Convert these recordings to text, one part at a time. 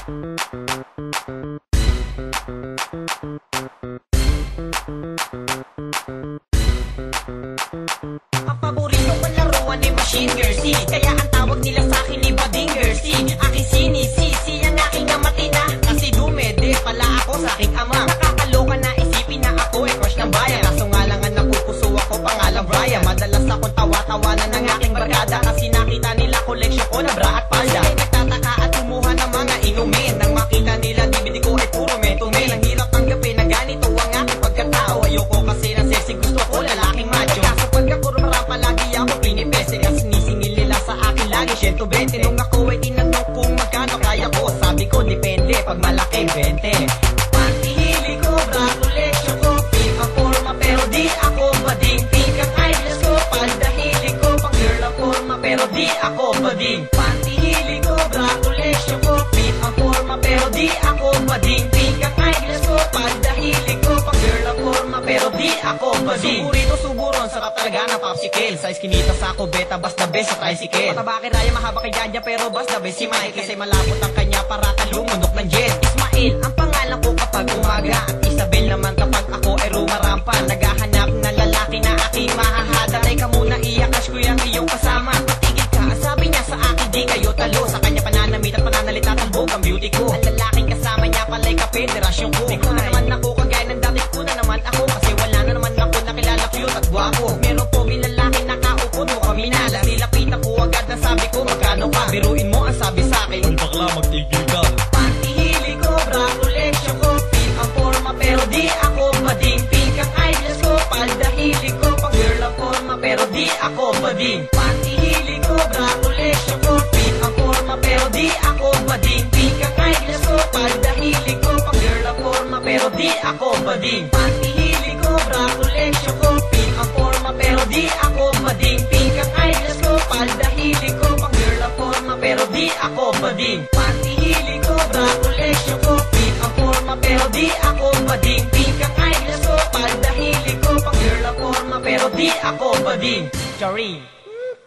Ang paborito kong laruan ni Machine Girl C, kaya ang tawag nila sa'kin ni Bading Girl C. Aking sinisisi ang aking amatina, kasi dumede pala ako sa aking ama. Nakakaloka na isipin na ako ay crush ng bayan, kaso nga lang ang napupuso ako pangalang Brian. Madalas akong tawa-tawanan ng aking barkada, kasi nakita nila koleksyon ko na bra at palda. Sila'y nagtataka at kumuha ng mga inumin, nang makita nila DVD ko ay puro metumin. Ang hirap tanggapin na ganito ang aking pagkatao, ayoko kasi ng sexy, gusto ko lalaking macho. Kaso pagkakurumara palagi ako pinipese, kasi sinisingil nila sa akin lagi 120. Nung ako ay tinanong kung magkano kaya ko, sabi ko depende, pag malaki 20. Pantihili ko, bra collection ko, pink ang forma pero di ako bading. Pink ang eyelash ko, pandahili ko, pang girl ang forma pero di ako bading. Pantihili ko, bra collection ko, pink ang forma pero di ako bading. Pink ang eyelash ko, pandahili ko, pang girl ang forma pero di ako bading. Suburito suburon, sarap talaga ng popsicle. Sa iskinita sa ako, beta, basta best sa tricycle. Mataba kay Raya, mahaba kay Jaja, pero basta best si Mike. Kasi malapot ang kanya para kalumunok ng jet. Ismael, ang pangalan ko kapag umaga, at Isabel naman kapag ako ay rumarampa. Naghahanap ng lalaki na aking mahahada. Ay ka muna, iyakas ko yung iyong kasama. Patigil ka, sabi niya sa akin di kayo talo. Sa kanya pananamit at pananalit at talbog ang beauty ko. Ang lalaking kasama niya pala'y kapederasyon ko. Di ko na naman ako kagaya ng dati ko na naman ako, kasi wala na naman ako nakilala cute at guwapo. Meron po lalaki nakaupo mo kami nala. Nilapitan ko agad na sabi ko magkano ka. Biruin mo ang sabi sa akin, Ay bakla, magtigil ka. pantihili ko, bra collection ko, pink ang forma pero di ako bading. Pink ang eyelash ko, pandahili ko, pang girl ang forma pero di ako bading. Pantihili ko, bra collection ko, pink ang forma pero di ako bading. Pink ang eyelash ko, pandahili ko, pang girl ang forma pero di ako bading. Pantihili ko, bra collection ko, pink ang forma pero di ako bading. Pink ang eyelash ko, pandahili ko, pang girl ang forma pero di ako bading. Pantihili ko, bra collection ko, pink ang forma pero di ako bading. Pink ang eyelash ko, pandahili ko, pang girl ang forma pero di ako bading. Charing,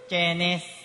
Chenes.